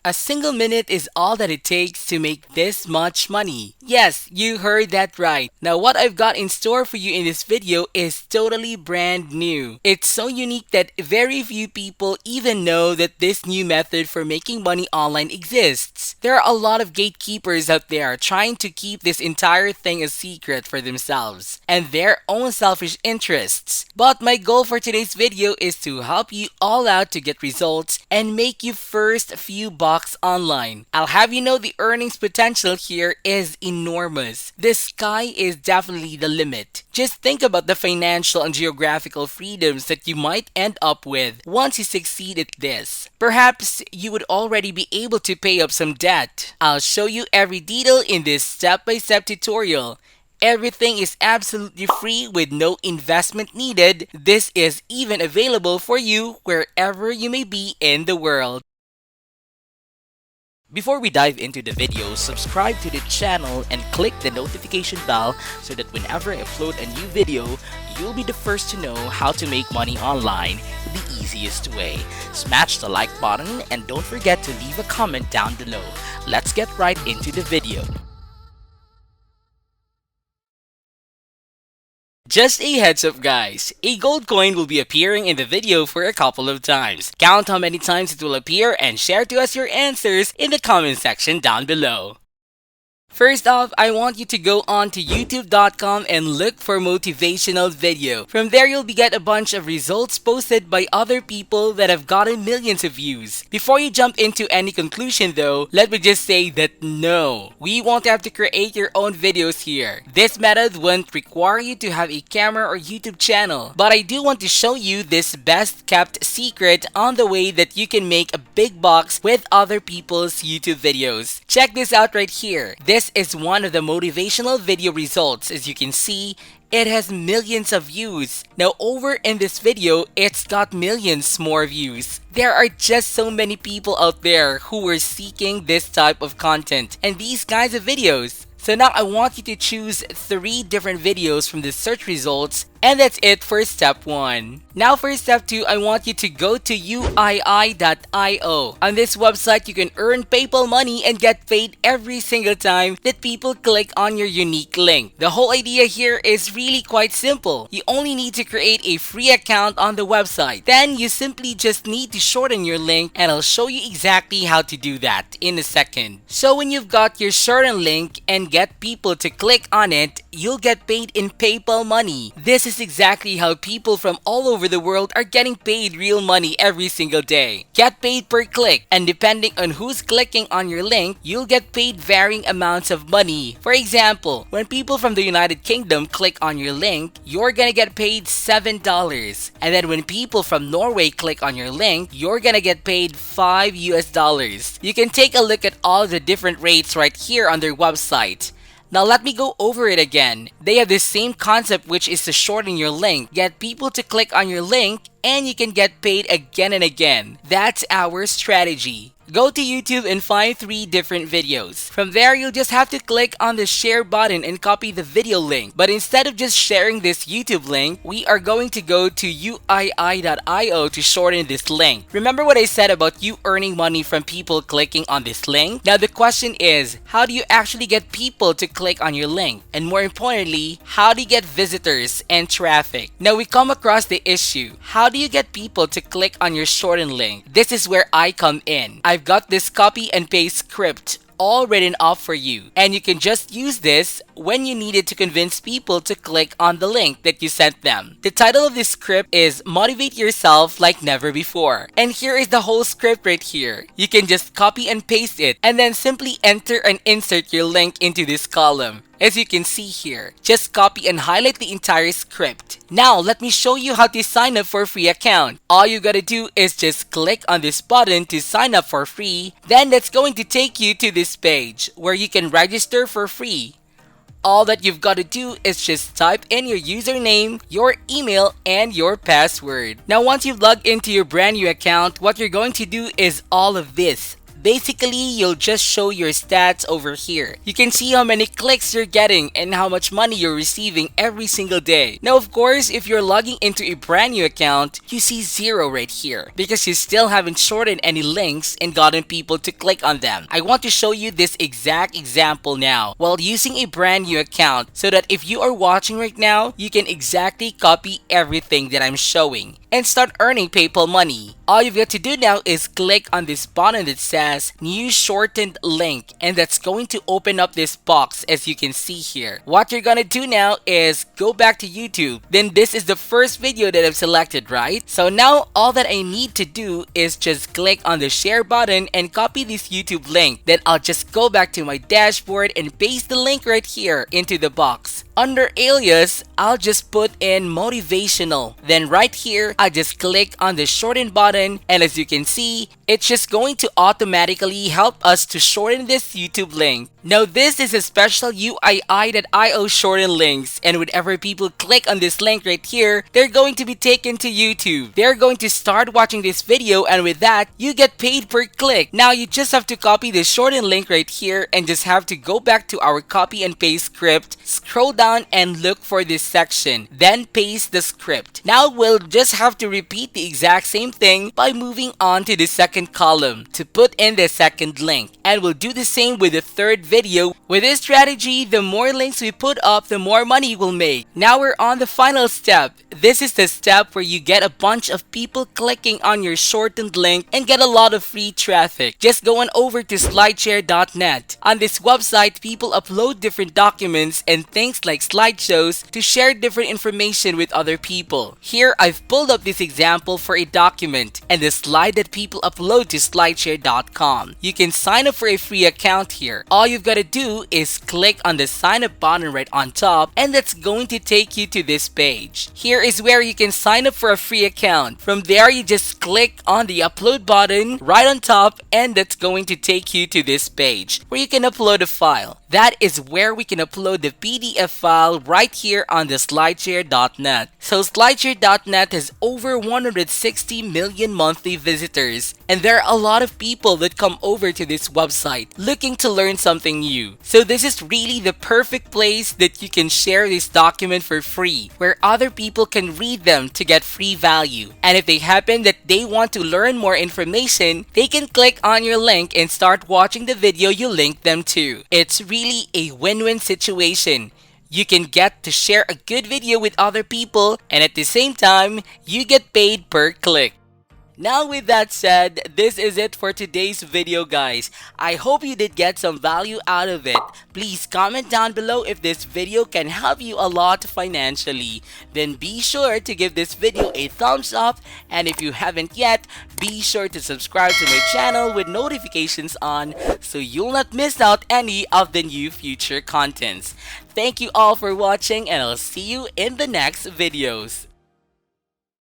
A single minute is all that it takes to make this much money. Yes, you heard that right. Now what I've got in store for you in this video is totally brand new. It's so unique that very few people even know that this new method for making money online exists. There are a lot of gatekeepers out there trying to keep this entire thing a secret for themselves and their own selfish interests. But my goal for today's video is to help you all out to get results and make you first few bucks online. I'll have you know the earnings potential here is enormous. The sky is definitely the limit. Just think about the financial and geographical freedoms that you might end up with once you succeed at this. Perhaps you would already be able to pay up some debt. I'll show you every detail in this step-by-step tutorial. Everything is absolutely free with no investment needed. This is even available for you wherever you may be in the world. Before we dive into the video, subscribe to the channel and click the notification bell so that whenever I upload a new video, you'll be the first to know how to make money online the easiest way. Smash the like button and don't forget to leave a comment down below. Let's get right into the video. Just a heads up guys, a gold coin will be appearing in the video for a couple of times. Count how many times it will appear and share to us your answers in the comment section down below. First off, I want you to go on to youtube.com and look for motivational video. From there, you'll get a bunch of results posted by other people that have gotten millions of views. Before you jump into any conclusion though, let me just say that no, we won't have to create your own videos here. This method won't require you to have a camera or YouTube channel. But I do want to show you this best kept secret on the way that you can make a big bucks with other people's YouTube videos. Check this out right here. This is one of the motivational video results. As you can see, it has millions of views. Now over in this video, it's got millions more views. There are just so many people out there who are seeking this type of content and these kinds of videos. So now I want you to choose 3 different videos from the search results, and that's it for step 1. Now for step 2, I want you to go to UII.io. On this website, you can earn PayPal money and get paid every single time that people click on your unique link. The whole idea here is really quite simple. You only need to create a free account on the website. Then you simply just need to shorten your link, and I'll show you exactly how to do that in a second. So when you've got your shortened link and get people to click on it, you'll get paid in PayPal money. This is exactly how people from all over the world are getting paid real money every single day. Get paid per click, and depending on who's clicking on your link, you'll get paid varying amounts of money. For example, when people from the United Kingdom click on your link, you're gonna get paid $7. And then when people from Norway click on your link, you're gonna get paid $5 US. You can take a look at all the different rates right here on their website. Now let me go over it again. They have the same concept, which is to shorten your link, get people to click on your link, and you can get paid again and again. That's our strategy. Go to YouTube and find 3 different videos. From there, you'll just have to click on the share button and copy the video link. But instead of just sharing this YouTube link, we are going to go to UII.io to shorten this link. Remember what I said about you earning money from people clicking on this link? Now the question is, how do you actually get people to click on your link? And more importantly, how do you get visitors and traffic? Now we come across the issue. How do you get people to click on your shortened link? This is where I come in. I've got this copy and paste script all written off for you, and you can just use this when you needed to convince people to click on the link that you sent them. The title of this script is Motivate Yourself Like Never Before, and here is the whole script right here. You can just copy and paste it and then simply enter and insert your link into this column. As you can see here, just copy and highlight the entire script. Now let me show you how to sign up for a free account. All you gotta do is just click on this button to sign up for free. Then that's going to take you to this page where you can register for free. All that you've got to do is just type in your username, your email, and your password. Now once you've logged into your brand new account, what you're going to do is all of this. Basically, you'll just show your stats over here. You can see how many clicks you're getting and how much money you're receiving every single day. Now, of course, if you're logging into a brand new account, you see 0 right here because you still haven't shortened any links and gotten people to click on them. I want to show you this exact example now while using a brand new account so that if you are watching right now, you can exactly copy everything that I'm showing and start earning PayPal money. All you've got to do now is click on this button that says new shortened link, and that's going to open up this box as you can see here. What you're gonna do now is go back to YouTube. Then this is the first video that I've selected, right? So now all that I need to do is just click on the share button and copy this YouTube link. Then I'll just go back to my dashboard and paste the link right here into the box. Under alias, I'll just put in motivational. Then right here, I just click on the shorten button, and as you can see, it's just going to automatically help us to shorten this YouTube link. Now this is a special UII.io shorten links, and whenever people click on this link right here, they're going to be taken to YouTube. They're going to start watching this video, and with that, you get paid per click. Now you just have to copy the shorten link right here and just have to go back to our copy and paste script, scroll down and look for this section, then paste the script. Now we'll just have to repeat the exact same thing by moving on to the second column to put in the second link, and we'll do the same with the third video. With this strategy, the more links we put up, the more money we'll make. Now we're on the final step. This is the step where you get a bunch of people clicking on your shortened link and get a lot of free traffic. Just go on over to slideshare.net. On this website, people upload different documents and things like slideshows to share different information with other people. Here, I've pulled up this example for a document and the slide that people upload to slideshare.com. You can sign up for a free account here. All you've got to do is click on the sign up button right on top, and that's going to take you to this page. Here is where you can sign up for a free account. From there, you just click on the upload button right on top, and that's going to take you to this page where you can upload a file. That is where we can upload the PDF file right here on the slideshare.net. So slideshare.net has over 160 million monthly visitors, and there are a lot of people that come over to this website looking to learn something new. So this is really the perfect place that you can share this document for free, where other people can read them to get free value. And if they happen that they want to learn more information, they can click on your link and start watching the video you linked them to. It's really a win-win situation. You can get to share a good video with other people, and at the same time, you get paid per click. Now with that said, this is it for today's video, guys. I hope you did get some value out of it. Please comment down below if this video can help you a lot financially. Then be sure to give this video a thumbs up, and if you haven't yet, be sure to subscribe to my channel with notifications on so you'll not miss out any of the new future contents. Thank you all for watching, and I'll see you in the next videos.